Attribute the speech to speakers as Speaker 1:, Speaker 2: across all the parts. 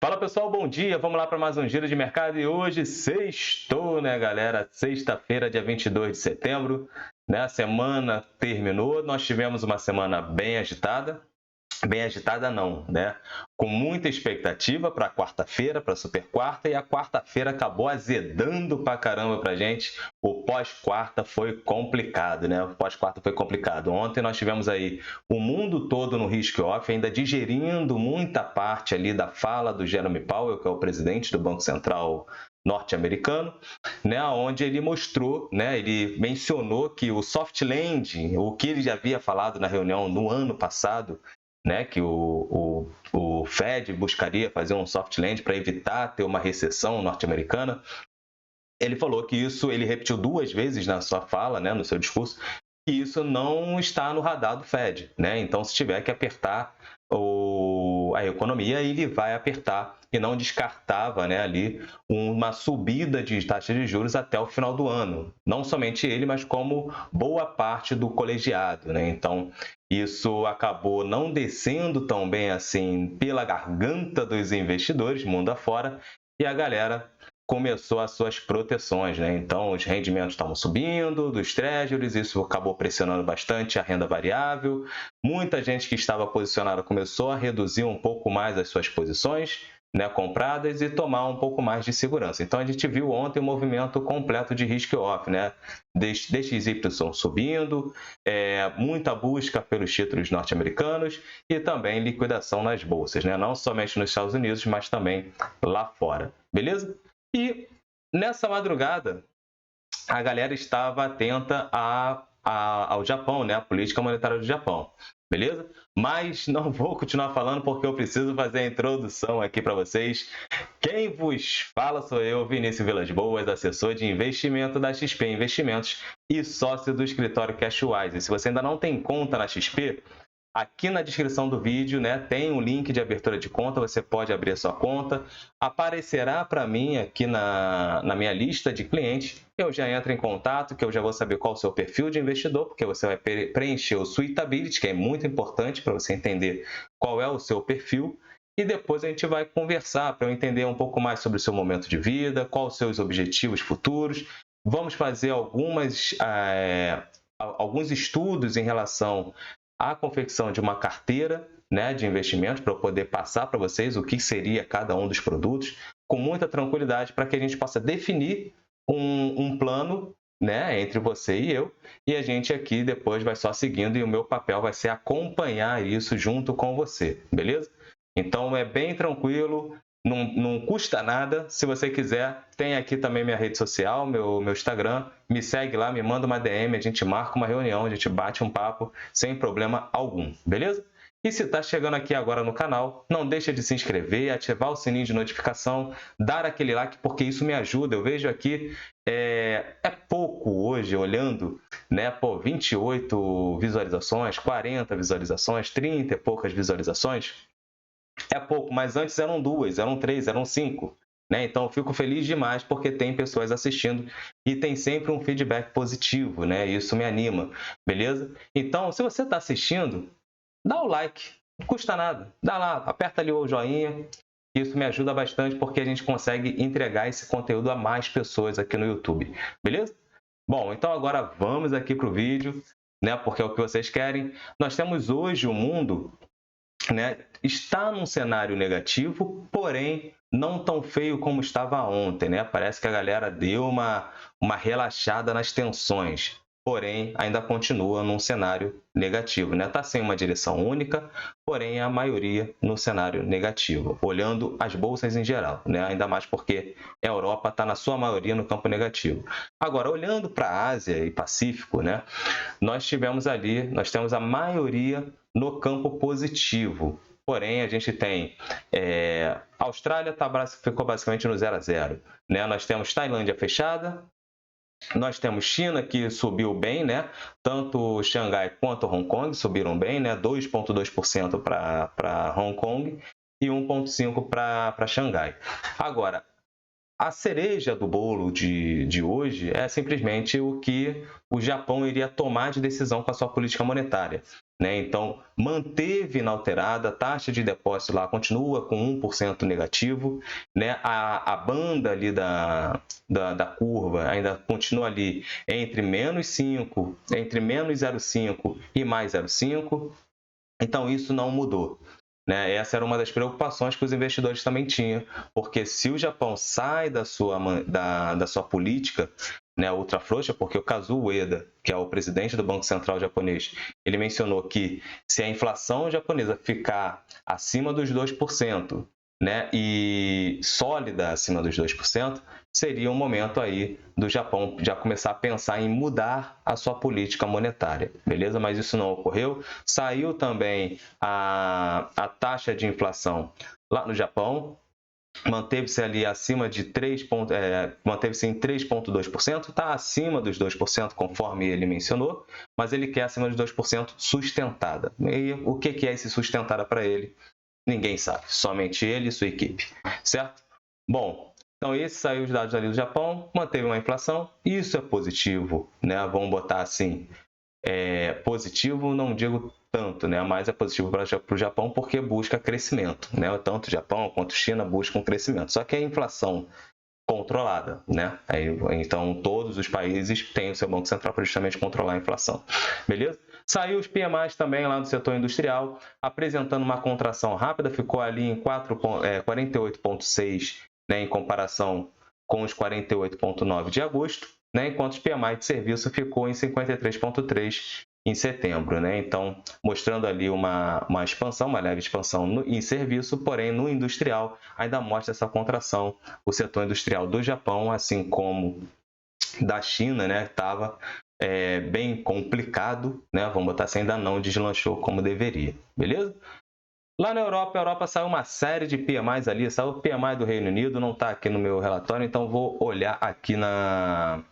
Speaker 1: Fala pessoal, bom dia. Vamos lá para mais um giro de mercado e hoje sextou, né, galera? Sexta-feira, dia 22 de setembro, né? A semana terminou. Nós tivemos uma semana bem agitada não, né? Com muita expectativa para quarta-feira, para super quarta, e a quarta-feira acabou azedando pra caramba pra gente. O pós-quarta foi complicado, né? O pós-quarta foi complicado. Ontem nós tivemos aí o mundo todo no risk-off, ainda digerindo muita parte ali da fala do Jerome Powell, que é o presidente do Banco Central norte-americano, né, onde ele mostrou, né, ele mencionou que o soft landing, o que ele já havia falado na reunião no ano passado, né, que o Fed buscaria fazer um soft landing para evitar ter uma recessão norte-americana. Ele falou que isso, ele repetiu duas vezes na sua fala, né, no seu discurso, que isso não está no radar do Fed, né? Então, se tiver que apertar a economia, ele vai apertar e não descartava, né, ali uma subida de taxa de juros até o final do ano. Não somente ele, mas como boa parte do colegiado, né? Então, isso acabou não descendo tão bem assim pela garganta dos investidores, mundo afora, e a galera começou as suas proteções, né? Então, os rendimentos estavam subindo dos treasuries, isso acabou pressionando bastante a renda variável. Muita gente que estava posicionada começou a reduzir um pouco mais as suas posições, né, compradas e tomar um pouco mais de segurança. Então, a gente viu ontem um movimento completo de risk-off, né? DXY subindo, muita busca pelos títulos norte-americanos e também liquidação nas bolsas, né? Não somente nos Estados Unidos, mas também lá fora. Beleza? E nessa madrugada, a galera estava atenta ao Japão, né? A política monetária do Japão, beleza? Mas não vou continuar falando porque eu preciso fazer a introdução aqui para vocês. Quem vos fala sou eu, Vinícius Vilas Boas, assessor de investimento da XP Investimentos e sócio do escritório Cashwise. E se você ainda não tem conta na XP, aqui na descrição do vídeo, né, tem um link de abertura de conta, você pode abrir a sua conta. Aparecerá para mim aqui na minha lista de clientes, eu já entro em contato, que eu já vou saber qual é o seu perfil de investidor, porque você vai preencher o Suitability, que é muito importante para você entender qual é o seu perfil. E depois a gente vai conversar para eu entender um pouco mais sobre o seu momento de vida, quais os seus objetivos futuros. Vamos fazer alguns estudos em relação a confecção de uma carteira, né, de investimento para eu poder passar para vocês o que seria cada um dos produtos, com muita tranquilidade, para que a gente possa definir um plano, né, entre você e eu, e a gente aqui depois vai só seguindo e o meu papel vai ser acompanhar isso junto com você, beleza? Então é bem tranquilo, não custa nada. Se você quiser, tem aqui também minha rede social, meu Instagram. Me segue lá, me manda uma DM, a gente marca uma reunião, a gente bate um papo sem problema algum, beleza? E se está chegando aqui agora no canal, não deixa de se inscrever, ativar o sininho de notificação, dar aquele like, porque isso me ajuda. Eu vejo aqui, é pouco hoje, olhando, né? Pô, 28 visualizações, 40 visualizações, 30 e poucas visualizações. É pouco, mas antes eram 2, eram 3, eram 5. Né? Então, eu fico feliz demais porque tem pessoas assistindo e tem sempre um feedback positivo, né? Isso me anima, beleza? Então, se você está assistindo, dá o like, não custa nada. Dá lá, aperta ali o joinha. Isso me ajuda bastante porque a gente consegue entregar esse conteúdo a mais pessoas aqui no YouTube, beleza? Bom, então agora vamos aqui para o vídeo, né? Porque é o que vocês querem. Nós temos hoje o mundo, né, está num cenário negativo, porém não tão feio como estava ontem, né? Parece que a galera deu uma relaxada nas tensões, porém ainda continua num cenário negativo, né? Está sem uma direção única, porém a maioria no cenário negativo, olhando as bolsas em geral, né? Ainda mais porque a Europa está na sua maioria no campo negativo. Agora, olhando para a Ásia e Pacífico, né? Nós temos a maioria no campo positivo. Porém, a gente tem a Austrália ficou basicamente no 0 a 0. Né? Nós temos Tailândia fechada, nós temos China que subiu bem, né? Tanto Xangai quanto Hong Kong subiram bem, né? 2,2% para Hong Kong e 1,5% para Xangai. Agora, a cereja do bolo de hoje é simplesmente o que o Japão iria tomar de decisão com a sua política monetária. né? Então, manteve inalterada, a taxa de depósito lá continua com 1% negativo, né? A banda ali da curva ainda continua ali entre -5, entre -0,5 e mais 0,5, então isso não mudou. Né? Essa era uma das preocupações que os investidores também tinham, porque se o Japão sai da sua política, né, ultra frouxa, porque o Kazuo Ueda, que é o presidente do Banco Central japonês, ele mencionou que se a inflação japonesa ficar acima dos 2%, né, e sólida acima dos 2%, seria um momento aí do Japão já começar a pensar em mudar a sua política monetária, beleza? Mas isso não ocorreu. Saiu também a taxa de inflação lá no Japão, manteve-se ali acima de manteve-se em 3,2%, está acima dos 2%, conforme ele mencionou, mas ele quer acima dos 2% sustentada. E o que é esse sustentada para ele? Ninguém sabe, somente ele e sua equipe, certo? Bom, então esses saiu os dados ali do Japão, manteve uma inflação, isso é positivo, né? Vamos botar assim, positivo, não digo tanto, né? Mas é positivo para o Japão porque busca crescimento, né? Tanto o Japão quanto a China buscam crescimento. Só que a inflação controlada, né? Então todos os países têm o seu Banco Central para justamente controlar a inflação, beleza? Saiu os PMIs também lá do setor industrial, apresentando uma contração rápida, ficou ali em 48,6, né, em comparação com os 48,9 de agosto, né, enquanto os PMI de serviço ficou em 53,3 em setembro, né? Então, mostrando ali uma expansão, uma leve expansão em serviço, porém no industrial ainda mostra essa contração. O setor industrial do Japão, assim como da China, né, estava bem complicado, né? Vamos botar assim, ainda não deslanchou como deveria, beleza? Lá na Europa, a Europa saiu uma série de PMIs ali, saiu o PMI do Reino Unido, não está aqui no meu relatório, então vou olhar aqui na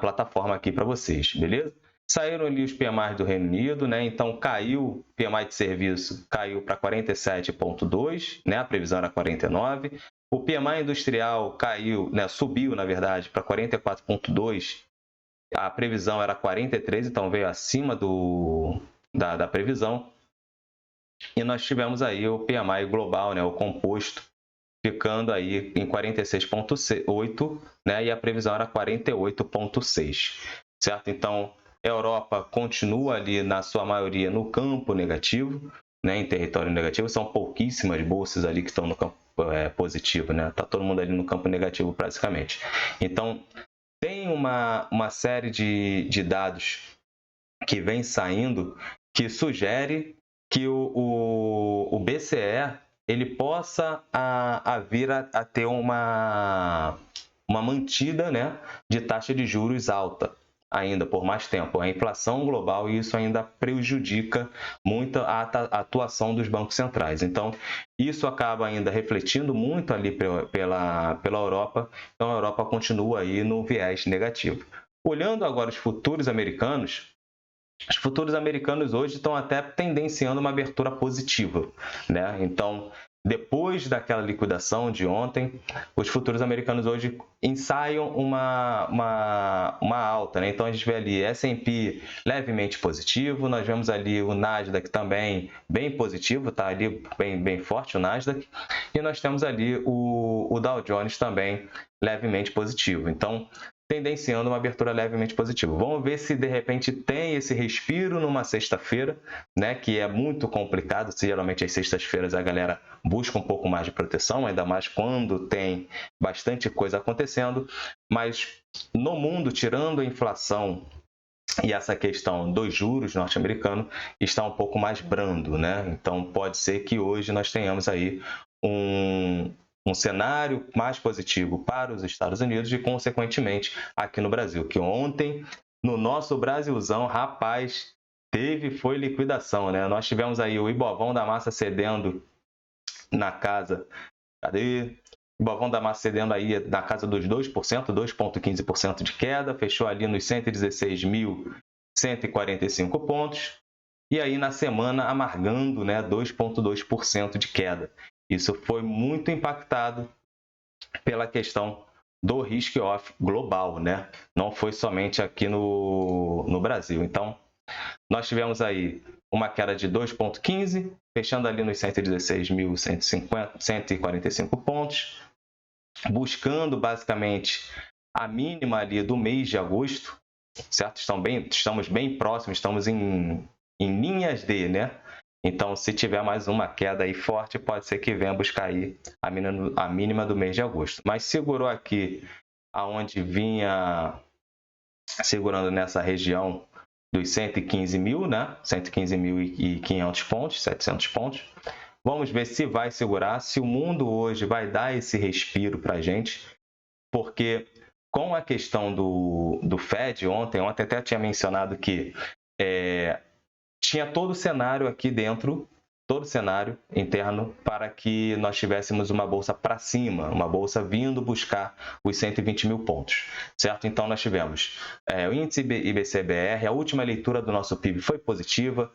Speaker 1: plataforma aqui para vocês, beleza? Saíram ali os PMIs do Reino Unido, né? Então caiu, PMI de serviço caiu para 47,2, né? A previsão era 49. O PMI industrial caiu, né? Subiu, na verdade, para 44,2. A previsão era 43, então veio acima da previsão. E nós tivemos aí o PMI global, né? O composto, ficando aí em 46,8, né? E a previsão era 48,6, certo? Então, a Europa continua ali, na sua maioria, no campo negativo, né? Em território negativo. São pouquíssimas bolsas ali que estão no campo positivo, né? Está todo mundo ali no campo negativo, praticamente. Então, tem uma série de dados que vem saindo que sugere que o BCE ele possa vir a ter uma mantida, né, de taxa de juros alta ainda por mais tempo. A inflação global, e isso ainda prejudica muito a atuação dos bancos centrais. Então, isso acaba ainda refletindo muito ali pela Europa. Então, a Europa continua aí no viés negativo. Olhando agora os futuros americanos hoje estão até tendenciando uma abertura positiva, né? Então, depois daquela liquidação de ontem, os futuros americanos hoje ensaiam uma alta, né? Então, a gente vê ali S&P levemente positivo, nós vemos ali o Nasdaq também bem positivo, tá ali bem forte o Nasdaq, e nós temos ali o Dow Jones também levemente positivo. Então, tendenciando uma abertura levemente positiva. Vamos ver se de repente tem esse respiro numa sexta-feira, né, que é muito complicado. Geralmente às sextas-feiras a galera busca um pouco mais de proteção, ainda mais quando tem bastante coisa acontecendo. Mas no mundo, tirando a inflação e essa questão dos juros norte-americanos, está um pouco mais brando, né? Então pode ser que hoje nós tenhamos aí um cenário mais positivo para os Estados Unidos e, consequentemente, aqui no Brasil. Que ontem, no nosso Brasilzão, rapaz, foi liquidação, né? Nós tivemos aí o Ibovão da Massa cedendo na casa... Cadê? O Ibovão da Massa cedendo aí na casa dos 2%, 2,15% de queda, fechou ali nos 116.145 pontos. E aí, na semana, amargando, né, 2,2% de queda. Isso foi muito impactado pela questão do risk-off global, né? Não foi somente aqui no Brasil. Então, Nós tivemos aí uma queda de 2,15, fechando ali nos 116.145 pontos, buscando basicamente a mínima ali do mês de agosto, certo? Estamos bem próximos, estamos em linhas D, né? Então, se tiver mais uma queda aí forte, pode ser que venha buscar aí a mínima do mês de agosto. Mas segurou aqui aonde vinha segurando nessa região dos 115 mil, né? 115.500 pontos, 700 pontos. Vamos ver se vai segurar, se o mundo hoje vai dar esse respiro para a gente, porque com a questão do Fed ontem até tinha mencionado que tinha todo o cenário aqui dentro, todo o cenário interno para que nós tivéssemos uma bolsa para cima, uma bolsa vindo buscar os 120 mil pontos, certo? Então, nós tivemos o índice IBC-BR, a última leitura do nosso PIB foi positiva,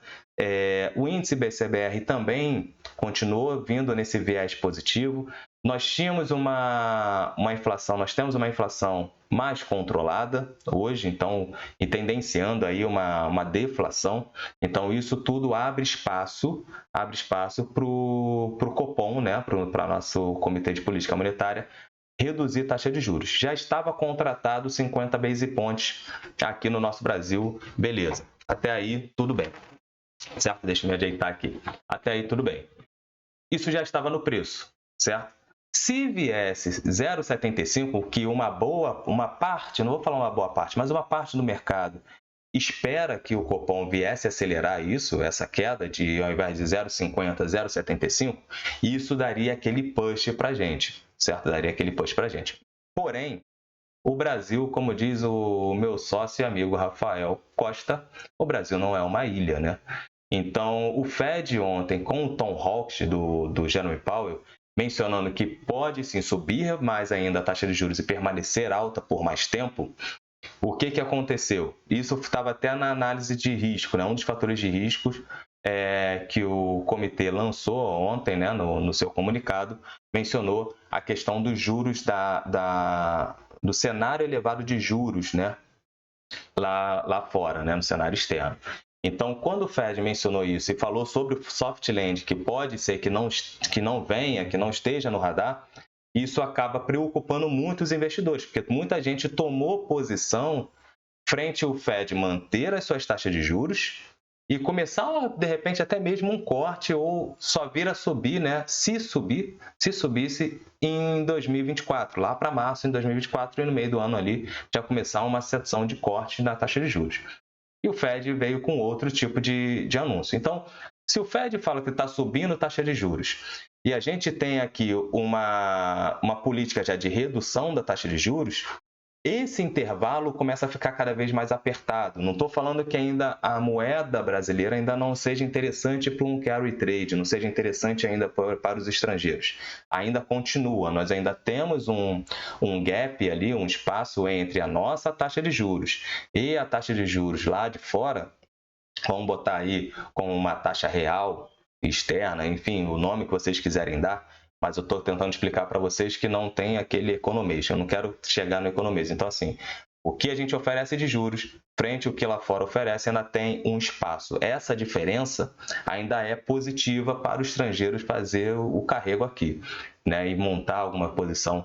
Speaker 1: o índice IBC-BR também continuou vindo nesse viés positivo. Nós tínhamos uma inflação, nós temos uma inflação mais controlada hoje, então, e tendenciando aí uma deflação. Então, isso tudo abre espaço para o Copom, né, para o nosso Comitê de Política Monetária, reduzir taxa de juros. Já estava contratado 50 base points aqui no nosso Brasil, beleza. Até aí, tudo bem. Certo? Deixa eu me ajeitar aqui. Até aí, tudo bem. Isso já estava no preço, certo? Se viesse 0,75, que uma parte, não vou falar uma boa parte, mas uma parte do mercado espera que o Copom viesse acelerar isso, essa queda de, ao invés de 0,50, 0,75, isso daria aquele push para a gente, certo? Daria aquele push para a gente. Porém, o Brasil, como diz o meu sócio e amigo Rafael Costa, o Brasil não é uma ilha, né? Então, o Fed ontem, com o Tom Hawks do Jerome Powell, mencionando que pode sim subir mais ainda a taxa de juros e permanecer alta por mais tempo, o que aconteceu? Isso estava até na análise de risco, né? Um dos fatores de riscos que o comitê lançou ontem, né, no seu comunicado, mencionou a questão dos juros, do cenário elevado de juros, né, lá fora, né, no cenário externo. Então, quando o Fed mencionou isso e falou sobre o soft landing, que pode ser que não venha, que não esteja no radar, isso acaba preocupando muito os investidores, porque muita gente tomou posição frente ao Fed manter as suas taxas de juros e começar, de repente, até mesmo um corte ou só vir a subir, né? Se subisse em 2024, lá para março de 2024 e no meio do ano ali, já começar uma sessão de corte na taxa de juros. E o Fed veio com outro tipo de anúncio. Então, se o Fed fala que está subindo a taxa de juros e a gente tem aqui uma política já de redução da taxa de juros, esse intervalo começa a ficar cada vez mais apertado. Não estou falando que ainda a moeda brasileira ainda não seja interessante para um carry trade, não seja interessante ainda para os estrangeiros. Ainda continua, nós ainda temos um gap ali, um espaço entre a nossa taxa de juros e a taxa de juros lá de fora. Vamos botar aí como uma taxa real, externa, enfim, o nome que vocês quiserem dar. Mas eu estou tentando explicar para vocês que não tem aquele economês. Eu não quero chegar no economês. Então, assim, o que a gente oferece de juros, frente ao que lá fora oferece, ainda tem um espaço. Essa diferença ainda é positiva para os estrangeiros fazer o carrego aqui, né? E montar alguma posição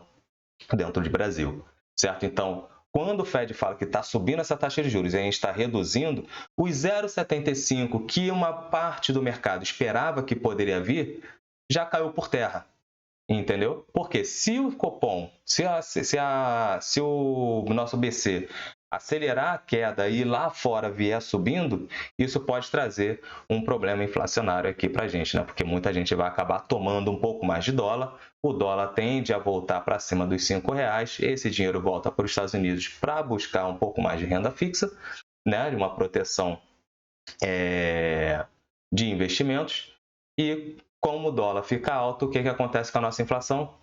Speaker 1: dentro do Brasil, certo? Então, quando o Fed fala que está subindo essa taxa de juros e a gente está reduzindo, os 0,75 que uma parte do mercado esperava que poderia vir, já caiu por terra. Entendeu? Porque se o Copom, se o nosso BC acelerar a queda e lá fora vier subindo, isso pode trazer um problema inflacionário aqui para a gente, né? Porque muita gente vai acabar tomando um pouco mais de dólar, o dólar tende a voltar para cima dos R$5, esse dinheiro volta para os Estados Unidos para buscar um pouco mais de renda fixa, né? De uma proteção de investimentos, e como o dólar fica alto, o que acontece com a nossa inflação?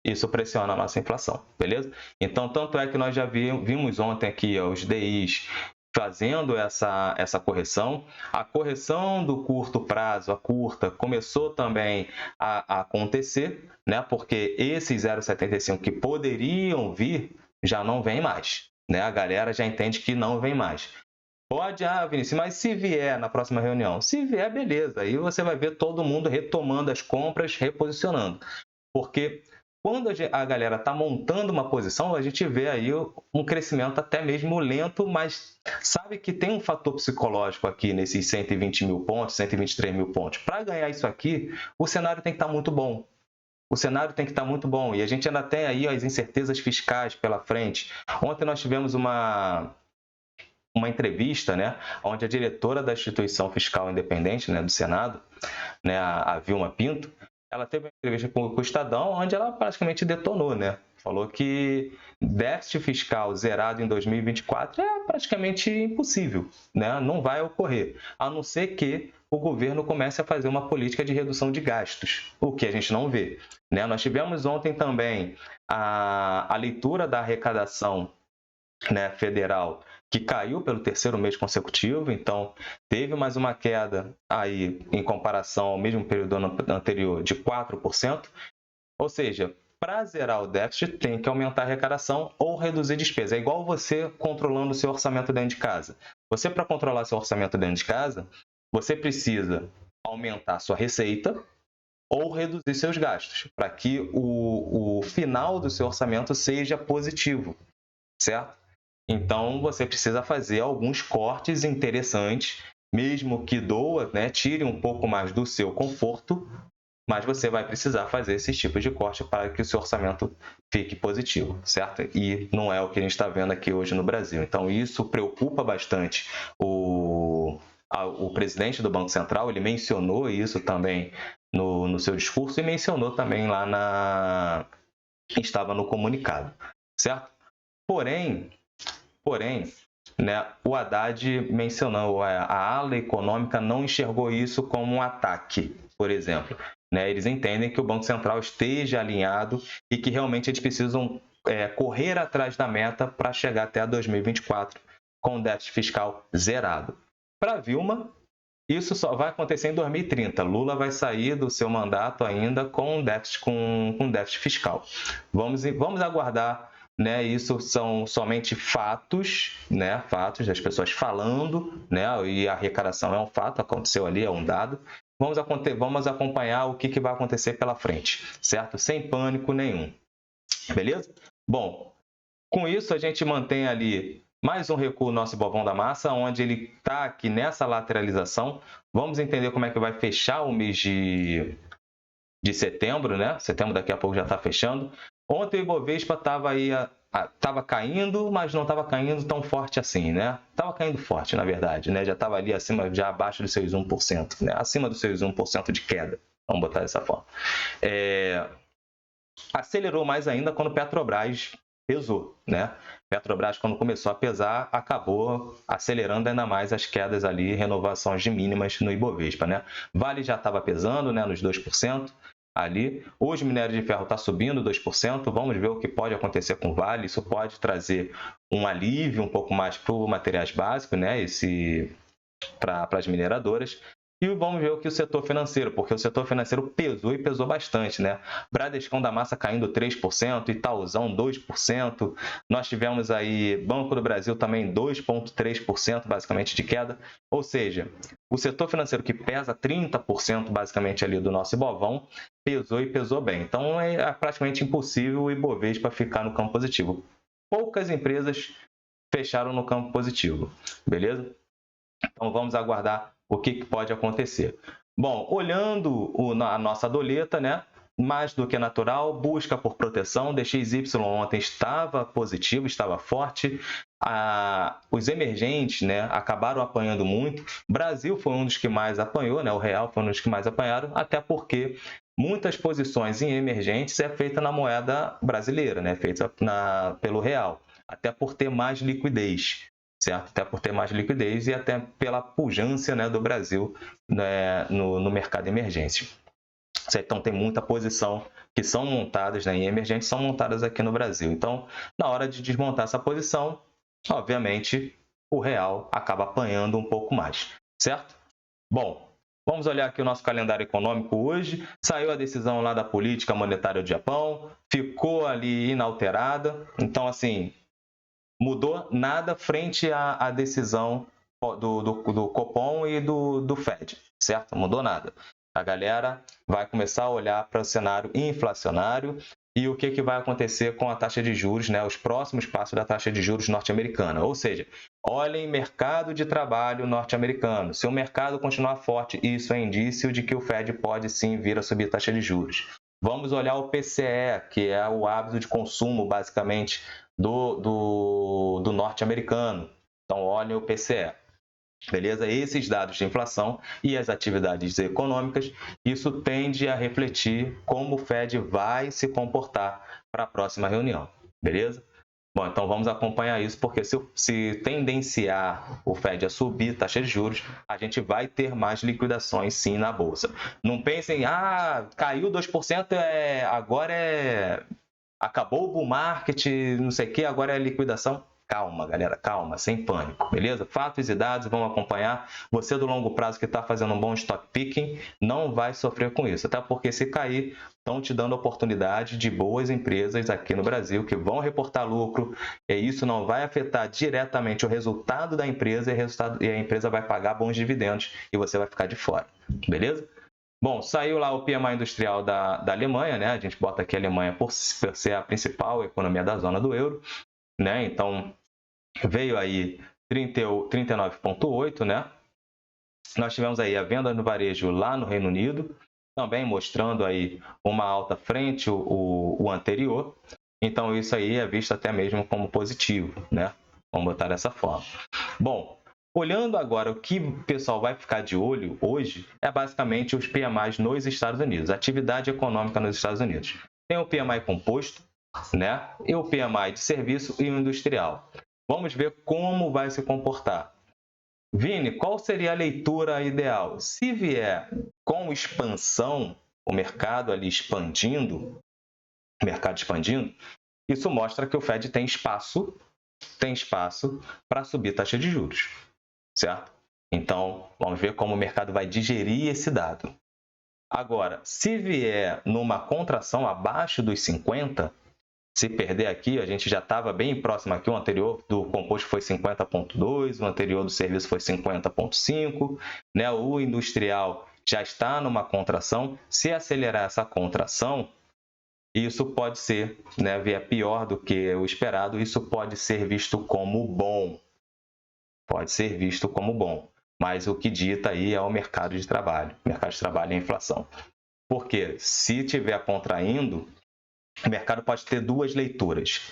Speaker 1: Isso pressiona a nossa inflação, beleza? Então, tanto é que nós já vimos ontem aqui os DIs fazendo essa correção. A correção do curto prazo, a curta, começou também a acontecer, né? Porque esses 0,75 que poderiam vir, já não vem mais, né? A galera já entende que não vem mais. Pode, Vinícius, mas se vier na próxima reunião? Se vier, beleza. Aí você vai ver todo mundo retomando as compras, reposicionando. Porque quando a galera está montando uma posição, a gente vê aí um crescimento até mesmo lento, mas sabe que tem um fator psicológico aqui nesses 120 mil pontos, 123 mil pontos. Para ganhar isso aqui, o cenário tem que estar muito bom. O cenário tem que estar muito bom. E a gente ainda tem aí as incertezas fiscais pela frente. Ontem nós tivemos uma entrevista, né, onde a diretora da Instituição Fiscal Independente, né, do Senado, né, a Vilma Pinto, ela teve uma entrevista com o Estadão, onde ela praticamente detonou, né? Falou que déficit fiscal zerado em 2024 é praticamente impossível, né? Não vai ocorrer, a não ser que o governo comece a fazer uma política de redução de gastos, o que a gente não vê, né? Nós tivemos ontem também a leitura da arrecadação, né, federal, que caiu pelo terceiro mês consecutivo, então teve mais uma queda aí em comparação ao mesmo período do ano anterior de 4%, ou seja, para zerar o déficit tem que aumentar a arrecadação ou reduzir despesa. É igual você controlando o seu orçamento dentro de casa. Você, para controlar seu orçamento dentro de casa, você precisa aumentar sua receita ou reduzir seus gastos, para que o final do seu orçamento seja positivo, certo? Então, você precisa fazer alguns cortes interessantes, mesmo que doa, né, tire um pouco mais do seu conforto, mas você vai precisar fazer esses tipos de corte para que o seu orçamento fique positivo, certo? E não é o que a gente está vendo aqui hoje no Brasil. Então, isso preocupa bastante o presidente do Banco Central, ele mencionou isso também no seu discurso e mencionou também lá estava no comunicado, certo? Porém, né, o Haddad mencionou, a ala econômica não enxergou isso como um ataque, por exemplo. Né? Eles entendem que o Banco Central esteja alinhado e que realmente eles precisam correr atrás da meta para chegar até 2024 com o déficit fiscal zerado. Para Vilma, isso só vai acontecer em 2030. Lula vai sair do seu mandato ainda com déficit fiscal. Vamos aguardar, né? Isso são somente fatos, né? Fatos das pessoas falando, né? E a arrecadação é um fato, aconteceu ali, é um dado. Vamos acompanhar o que vai acontecer pela frente, certo? Sem pânico nenhum. Beleza? Bom, com isso a gente mantém ali mais um recuo no nosso Ibovão da Massa, onde ele está aqui nessa lateralização. Vamos entender como é que vai fechar o mês de setembro, né? Setembro daqui a pouco já está fechando. Ontem o Ibovespa estava caindo, mas não estava caindo tão forte assim, né? Estava caindo forte, na verdade, né? Já estava ali acima, já abaixo dos seus 1%, né? Acima dos seus 1% de queda, vamos botar dessa forma. Acelerou mais ainda quando Petrobras pesou, né? Petrobras, quando começou a pesar, acabou acelerando ainda mais as quedas ali, renovações de mínimas no Ibovespa, né? Vale já estava pesando, né, nos 2% ali. Hoje o minério de ferro está subindo 2%. Vamos ver o que pode acontecer com o Vale. Isso pode trazer um alívio um pouco mais para os materiais básicos, né? Para as mineradoras. E vamos ver o que o setor financeiro, porque o setor financeiro pesou e pesou bastante, né? Bradescão da Massa caindo 3%, Itaúzão 2%. Nós tivemos aí Banco do Brasil também 2,3% basicamente de queda. Ou seja, o setor financeiro que pesa 30% basicamente ali do nosso Ibovão, pesou e pesou bem. Então é praticamente impossível o Ibovespa ficar no campo positivo. Poucas empresas fecharam no campo positivo, beleza? Então vamos aguardar o que pode acontecer. Bom, olhando a nossa doleta, né? Mais do que natural, busca por proteção. DXY ontem estava positivo, estava forte. Os emergentes, né, acabaram apanhando muito. Brasil foi um dos que mais apanhou, né? O real foi um dos que mais apanharam, até porque muitas posições em emergentes é feita na moeda brasileira, né? Feita pelo real, até por ter mais liquidez. Certo? Até por ter mais liquidez e até pela pujança, né, do Brasil, né, no mercado emergente. Então, tem muita posição que são montadas, né, em emergentes, são montadas aqui no Brasil. Então, na hora de desmontar essa posição, obviamente, o real acaba apanhando um pouco mais, certo? Bom, vamos olhar aqui o nosso calendário econômico hoje. Saiu a decisão lá da política monetária do Japão, ficou ali inalterada. Então, assim, mudou nada frente à decisão do Copom e do Fed, certo? Não mudou nada. A galera vai começar a olhar para o cenário inflacionário e o que vai acontecer com a taxa de juros, né? Os próximos passos da taxa de juros norte-americana. Ou seja, olhem mercado de trabalho norte-americano. Se o mercado continuar forte, isso é indício de que o Fed pode sim vir a subir a taxa de juros. Vamos olhar o PCE, que é o hábito de consumo, basicamente, do norte-americano. Então, olhem o PCE. Beleza? Esses dados de inflação e as atividades econômicas, isso tende a refletir como o Fed vai se comportar para a próxima reunião. Beleza? Bom, então vamos acompanhar isso, porque se tendenciar o Fed a subir taxa de juros, a gente vai ter mais liquidações sim na Bolsa. Não pensem, caiu 2%, agora acabou o bull market, não sei o que, agora é liquidação. Calma, galera, calma, sem pânico, beleza? Fatos e dados, vamos acompanhar. Você do longo prazo que está fazendo um bom stock picking, não vai sofrer com isso, até porque se cair, estão te dando oportunidade de boas empresas aqui no Brasil que vão reportar lucro, e isso não vai afetar diretamente o resultado da empresa e a empresa vai pagar bons dividendos e você vai ficar de fora, beleza? Bom, saiu lá o PMI industrial da Alemanha, né? A gente bota aqui a Alemanha por ser a principal economia da zona do euro, né? Então, veio aí 39,8, né? Nós tivemos aí a venda no varejo lá no Reino Unido, também mostrando aí uma alta frente o anterior. Então, isso aí é visto até mesmo como positivo, né? Vamos botar dessa forma. Bom, olhando agora o que o pessoal vai ficar de olho hoje é basicamente os PMIs nos Estados Unidos, atividade econômica nos Estados Unidos. Tem o PMI composto, né? E o PMI de serviço e o industrial. Vamos ver como vai se comportar. Vini, qual seria a leitura ideal? Se vier com expansão, o mercado ali expandindo, isso mostra que o Fed tem espaço para subir taxa de juros, certo? Então, vamos ver como o mercado vai digerir esse dado. Agora, se vier numa contração abaixo dos 50, se perder aqui, a gente já estava bem próximo aqui, o anterior do composto foi 50,2, o anterior do serviço foi 50,5, né? O industrial já está numa contração. Se acelerar essa contração, isso pode ser, né, vier pior do que o esperado, isso pode ser visto como bom. Pode ser visto como bom, mas o que dita aí é o mercado de trabalho. O mercado de trabalho é a inflação. Porque se estiver contraindo, o mercado pode ter duas leituras.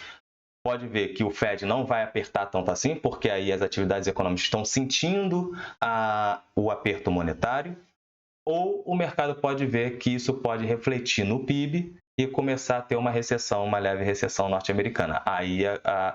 Speaker 1: Pode ver que o Fed não vai apertar tanto assim, porque aí as atividades econômicas estão sentindo o aperto monetário, ou o mercado pode ver que isso pode refletir no PIB e começar a ter uma recessão, uma leve recessão norte-americana. Aí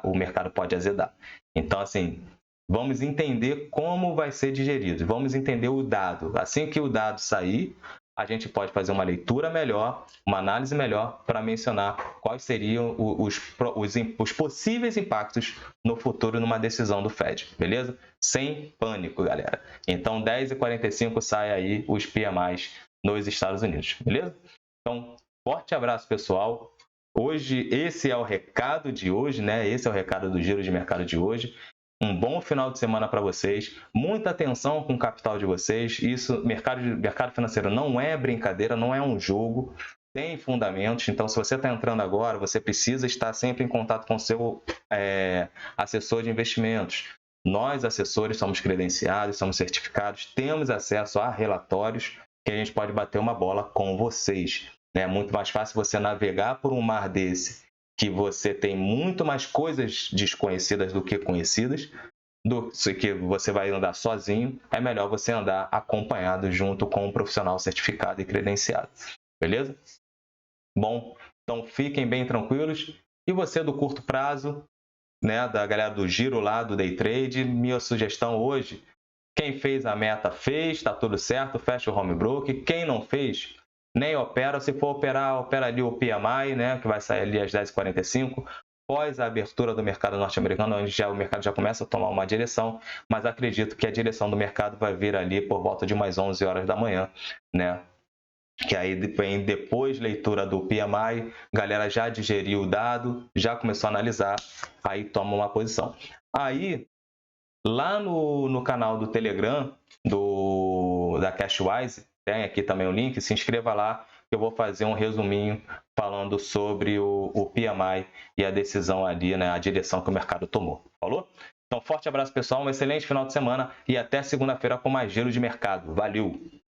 Speaker 1: o mercado pode azedar. Então, assim, vamos entender como vai ser digerido, vamos entender o dado. Assim que o dado sair, a gente pode fazer uma leitura melhor, uma análise melhor para mencionar quais seriam os possíveis impactos no futuro numa decisão do Fed, beleza? Sem pânico, galera. Então, 10h45 sai aí os PMIs nos Estados Unidos, beleza? Então, forte abraço, pessoal. Hoje, esse é o recado de hoje, né? Esse é o recado do Giro de Mercado de hoje. Um bom final de semana para vocês, muita atenção com o capital de vocês. Isso, mercado financeiro não é brincadeira, não é um jogo, tem fundamentos. Então, se você está entrando agora, você precisa estar sempre em contato com o seu assessor de investimentos. Nós, assessores, somos credenciados, somos certificados, temos acesso a relatórios que a gente pode bater uma bola com vocês. É muito mais fácil você navegar por um mar desse que você tem muito mais coisas desconhecidas do que conhecidas, que você vai andar sozinho, é melhor você andar acompanhado junto com um profissional certificado e credenciado. Beleza? Bom, então fiquem bem tranquilos. E você do curto prazo, né, da galera do giro lá, do day trade, minha sugestão hoje, quem fez a meta fez, está tudo certo, fecha o home broker. Quem não fez, nem opera. Se for operar, opera ali o PMI, né, que vai sair ali às 10h45, após a abertura do mercado norte-americano, onde o mercado já começa a tomar uma direção, mas acredito que a direção do mercado vai vir ali por volta de umas 11 horas da manhã, né? Que aí vem depois leitura do PMI, galera já digeriu o dado, já começou a analisar, aí toma uma posição. Aí Lá no canal do Telegram da Cashwise, tem aqui também o link, se inscreva lá, que eu vou fazer um resuminho falando sobre o PMI e a decisão ali, né, a direção que o mercado tomou. Falou? Então, forte abraço, pessoal, um excelente final de semana e até segunda-feira com mais giro de mercado. Valeu!